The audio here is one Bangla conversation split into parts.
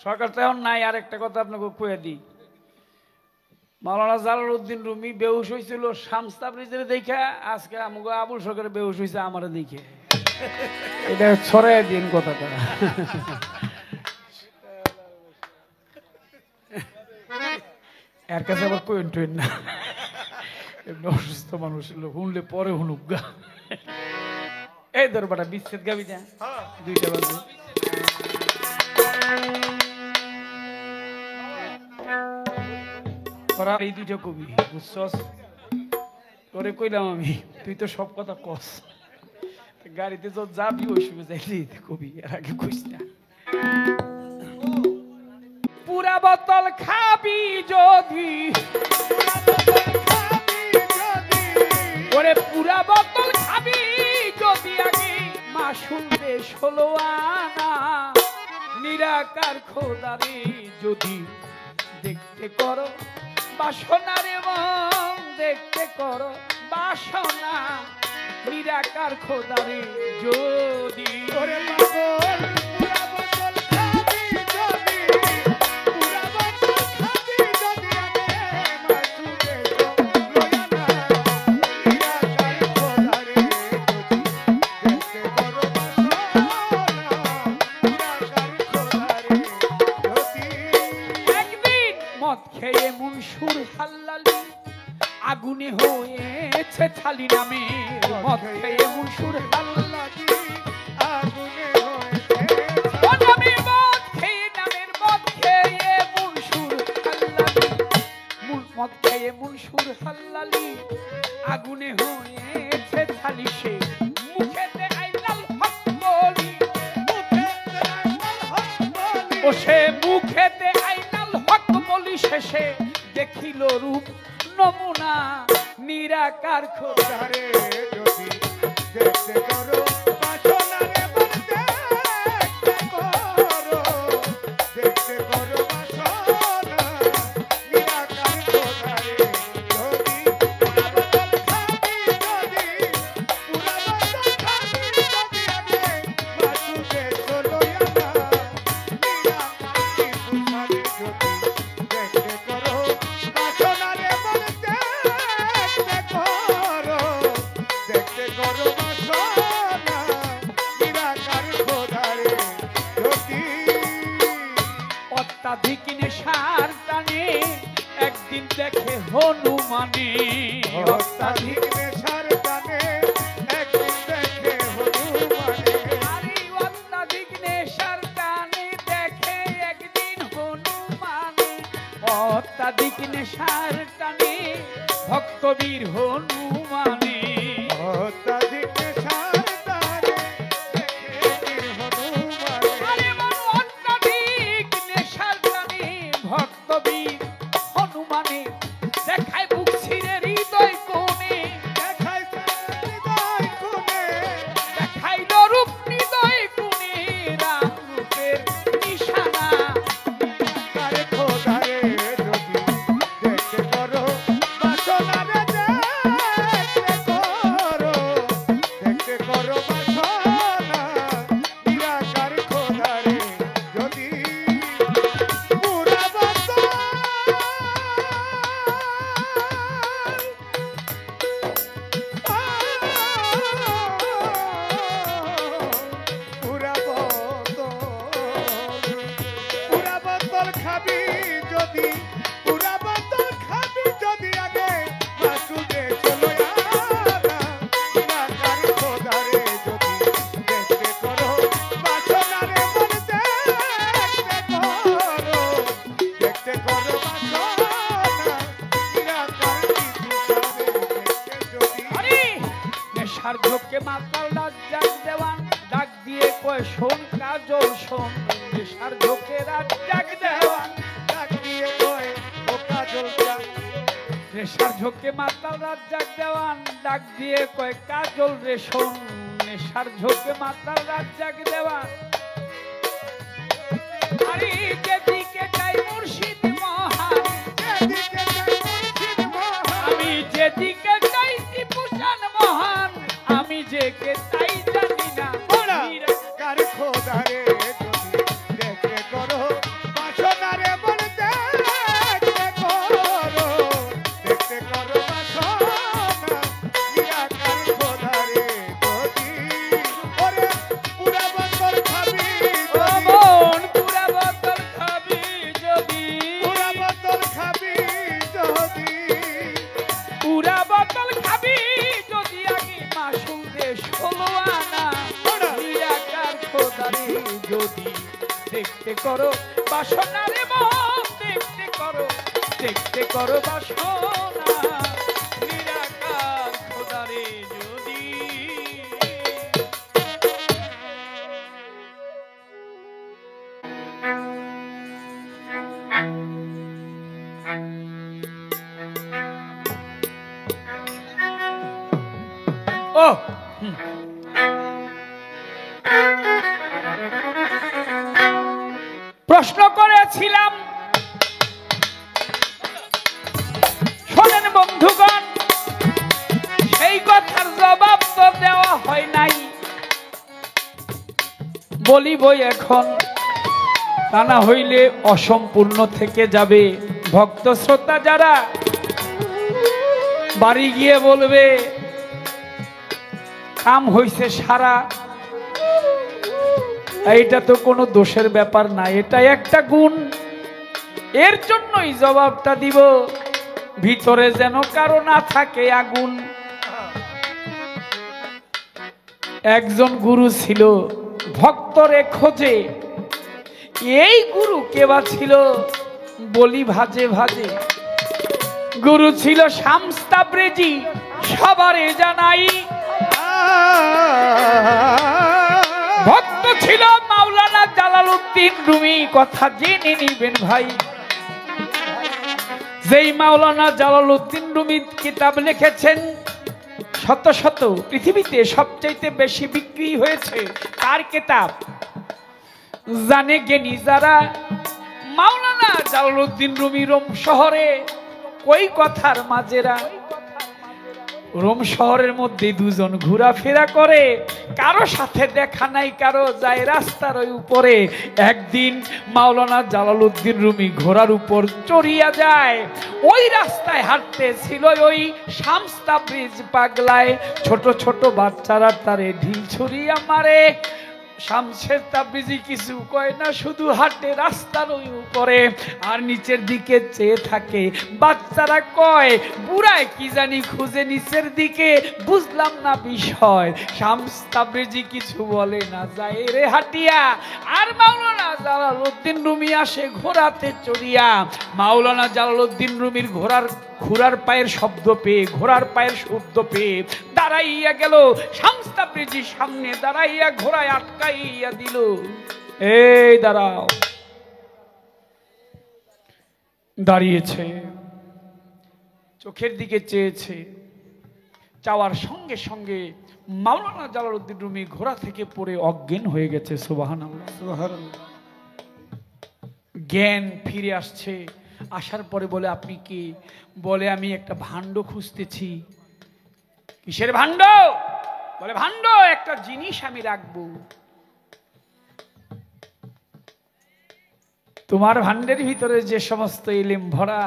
সরকার তো এখন নাই। আর একটা কথা আপনাকে কয়ে দিই, মাওলানা জালালউদ্দিন রুমি বেহুশ হয়েছিল শামস তাবরিজের দেখে, আজকে আমাকে আবুল সরকার বেহুশ হয়েছে আমার দেখে। এটা ছড়াই দিন কথাটা। এর কাছে আবার কোয়েন টোয়েন না, এমনি অসুস্থ মানুষ শুনলে পরে হুনুক গা। এই দরবারটা বিচ্ছেদ গাবি না, 2টা বাজে। তোরা এই 2টা কবি বুঝছস, তোরে কইলাম আমি, তুই তো সব কথা কস, গাড়িতে যত যাবি ওই সময় যাইলি কবি, এর আগে কইস না। পুরা বোতল খাবি যদি, ওরে পুরা বোতল খাবি যদি আগে মা শুনবে 16 আনা, নিরাকার খোদারে যদি দেখতে করো বাসনা রে মন, দেখতে করো বাসনা, নিরাকার খোদারে যদি। ওরে পাগল পুরা বোতল খাবি যদি, পুরা বোতল খাবি যদি আগে মা শুনবে 16 আনা, নিরাকার খোদারে যদি দেখতে করো বাসনা, নিরাকার খোদারে যদি। একদিন মদ খেয়ে মুনসুর হাল্লালি আগুনে হয়েছে ছালি নামে, মদ খেয়ে মুনসুর হাল্লালি আগুনে হয়েছে নামে, মদ খেয়ে নামের মদ খেয়ে মুনসুর হাল্লালি, মদ খেয়ে মুনসুর হাল্লালি আগুনে হয়েছে ছালি, সে মুখেতে আইনাল হক বলি, মুখেতে আইনাল হক বলি, ও সে মুখেতে আইনাল হক বলি, শেষে দেখিল রূপ নমুনা, নিরাকার খোদারে যদি দেখতে করো বাসনা রে মন, দেখতে করো, দেখতে করো বাসনা, নিরাকার খোদারে যদি। পুরা বোতল খাবি যদি, পুরা বোতল খাবি যদি আগে মা শুনবে 16 আনা, নিরাকার খোদারে যদি দেখতে করো বাসনা রে মন, দেখতে করো, দেখতে করো বাসনা, নিরাকার খোদারে যদি। অত্যাধিক নেশার টানে একদিন দেখে হনুমানে, অত্যাধিক নেশার টানে একদিন দেখে হনুমানে, আরে অত্যাধিক নেশার টানে দেখে একদিন হনুমানে, অত্যাধিক নেশার টানে ভক্তবীর হনুমানে, অত্যাধিক নেশার টানে দেখে হনুমানে, আরে অত্যাধিক নেশার টানে ভক্তবীর হনুমানে, দেখায় বুক ছিঁড়ে হৃদয় কোণে, দেখায় হৃদয় কোণে, দেখাইল রূপ হৃদয় কোণে, রাম রূপের নিশানা, নিরাকার খোদারে যদি দেখতে করো বাসনা রে, দেখতে করো, দেখতে করো বাসনা, নিরাকার খোদারে যদি। পুরা বোতল পুরা বোতল, পুরা বোতল খাবি যদি, পুরা বোতল খাবি যদি আগে মা শুনবে 16 আনা, নিরাকার খোদারে যদি দেখতে করো বাসনা রে মন, দেখতে করো, দেখতে করো বাসনা, নিরাকার খোদারে দেখতে যদি। আরে নেশার ঝোঁকে মাতাল ডাক দেওয়ান, ডাক দিয়ে কয় শোন কাজল শোন, নেশার ঝোঁকে রাত ডাক দেওয়ান, ডাক দিয়ে কয় ও কাজল ডাক, নেশার ঝোঁকে মাতাল রাত ডাক দেওয়ান, ডাক দিয়ে কয় কাজল রে শোন, নেশার ঝোঁকে মাতাল রাত ডাক দেওয়ান, আরে যেদিকে চাই মুর্শিদ মহান, যেদিকে চাই মুর্শিদ মহান, আমি যেদিকে চাই টিপুসান মহান, আমি যেকে চাই জানি না, নিরাকার খোদারে যদি দেখতে করো করো বাসনা রে মন, দেখতে করো বাসনা নিরাকার খোদারে যদি। ও প্রশ্ন করেছিলাম, শোনেন বন্ধুগণ, সেই কথার জবাব তো দেওয়া হয় নাই, বলিবই এখন, তা না হইলে অসম্পূর্ণ থেকে যাবে। ভক্ত শ্রোতা যারা বাড়ি গিয়ে বলবে কাম হইছে সারা, এইটা তো কোনো দোষের ব্যাপার না, এটা একটা গুণ। এর জন্যই জবাবটা দিব, ভিতরে যেন কারো না থাকে আগুন। একজন গুরু ছিল, ভক্তরে খোঁজে, এই গুরু কেবা ছিল বলি ভাজে ভাজে। গুরু ছিল শামস তাবরেজি, সবারে জানাই। ভক্ত ছিল মাওলানা জালালউদ্দিন রুমি, কথা জেনে নিবেন ভাই। যেই মাওলানা জালালউদ্দিন রুমি কিতাব লিখেছেন, শত শত পৃথিবীতে সবচাইতে বেশি বিক্রি হয়েছে তার কিতাব। জানে জ্ঞানী যারা, মাওলানা জালালউদ্দিন রুমি রোম শহরে কই কথার মাজেরা। রোম শহরের মধ্যে দুজন ঘোরাফেরা করে, কারো সাথে দেখা নাই, কারো যায় রাস্তার ওই উপরে। একদিন মাওলানা জালালউদ্দিন রুমি ঘোড়ার উপর চড়িয়া যায়, ওই রাস্তায় হাঁটতে ছিল ওই শামস তাবরিজ পাগলায়। ছোট ছোট বাচ্চারা তারে ঢিল ছুড়িয়া মারে। শামসের তাবরিজি কিছু কয় না, শুধু হাঁটে রাস্তার ওই উপরে আর নিচের দিকে চেয়ে থাকে। বাচ্চারা কয় বুড়ায় কি জানি খুঁজে নিচের দিকে, বুঝলাম না বিষয়। শামস তাবরিজি কিছু বলে না, যায় রে হাঁটিয়া। আর মাওলানা জালালউদ্দিন রুমি আসে ঘোড়াতে চড়িয়া। মাওলানা জালালউদ্দিন রুমির ঘোড়ার পায়ের শব্দ পেয়ে, ঘোড়ার পায়ের শব্দ পেয়ে দাঁড়াইয়া গেল। শামস তাবরিজি সামনে দাঁড়াইয়া ঘোড়ায় আটকাইয়া দিল, এই দাঁড়াও। দাঁড়িয়েছে, চোখের দিকে চেয়েছে, চাওয়ার সঙ্গে সঙ্গে মাওলানা জালালউদ্দিন রুমি ঘোড়া থেকে পড়ে অজ্ঞান হয়ে গেছে। সুবহানাল্লাহ, সুবহানাল্লাহ। জ্ঞান ফিরে আসছে, আসার পরে বলে আপনি কি? বলে আমি একটা ভাণ্ড খুঁজতেছি। কিসের ভাণ্ড? বলে ভাণ্ড একটা জিনিস আমি রাখবো। তোমার ভাণ্ডের ভিতরে যে সমস্ত ইলম ভরা,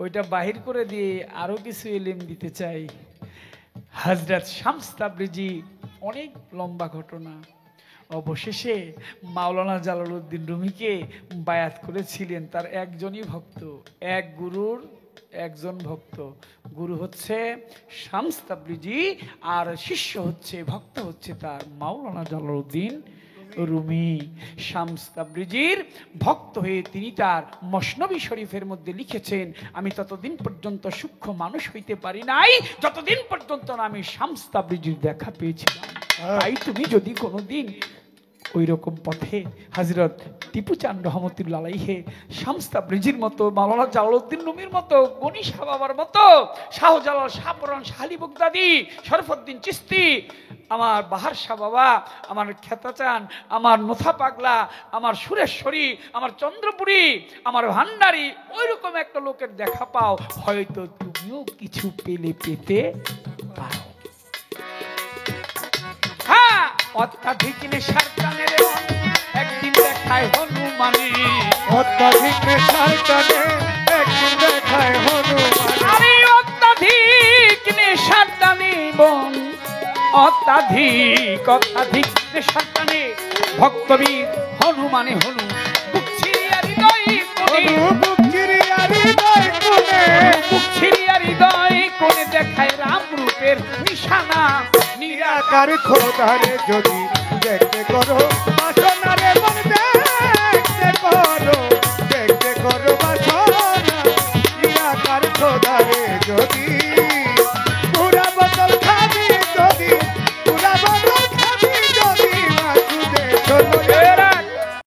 ওইটা বাহির করে দিয়ে আরো কিছু ইলম দিতে চাই। হযরত শামস তাবরিজি, অনেক লম্বা ঘটনা। অবশেষে মাওলানা জালালউদ্দিন রুমিকে বায়াত করেছিলেন তার একজনই ভক্ত, এক গুরুর একজন ভক্ত। গুরু হচ্ছে শামস তাবরিজি আর শিষ্য হচ্ছে, ভক্ত হচ্ছে তার মাওলানা জালালউদ্দিন রুমি। শামস তাবরিজির ভক্ত হয়ে তিনি তার মসনবী শরীফের মধ্যে লিখেছেন, আমি ততদিন পর্যন্ত সূক্ষ্ম মানুষ হইতে পারি নাই যতদিন পর্যন্ত আমি শামস তাবরিজির দেখা পেয়েছিলাম। তাই তুমি যদি কোনোদিন ওই রকম পথে হযরত টিপু চাঁদ রহমতুল্লাহ আলাইহি, শামস তাবরিজির মতো, মাওলানা জালালউদ্দিন রুমির মতো, গনি শাহ বাবার মতো, শাহজালাল, শাহপরান, শাহ আলী বগদাদি, শরফুদ্দিন চিশতি, আমার বাহার শাহ বাবা, আমার খেতাচান, আমার নোথা পাগলা, আমার সুরেশ্বরী, আমার চন্দ্রপুরী, আমার ভান্ডারী, ওই রকম একটা লোকের দেখা পাও, হয়তো তুমিও কিছু পেতে পারো। হ্যাঁ, অত্যাধিক নেশার টানে একদিন দেখায় হনুমানে, অত্যাধিক নেশার টানে একদিন দেখায় হনুমানে। আরে অত্যাধিক নেশার টানে বোন, অত্যাধিক নেশার টানে ভক্তবীর হনুমানে হনু বুক ছিঁড়িয়া হৃদয় কোণে, বুক ছিঁড়িয়া হৃদয় কোণে, বুক ছিঁড়িয়া হৃদয় কোণে দেখায় রাম রূপের নিশানা। নিরাকার খোদারে যদি দেখতে করো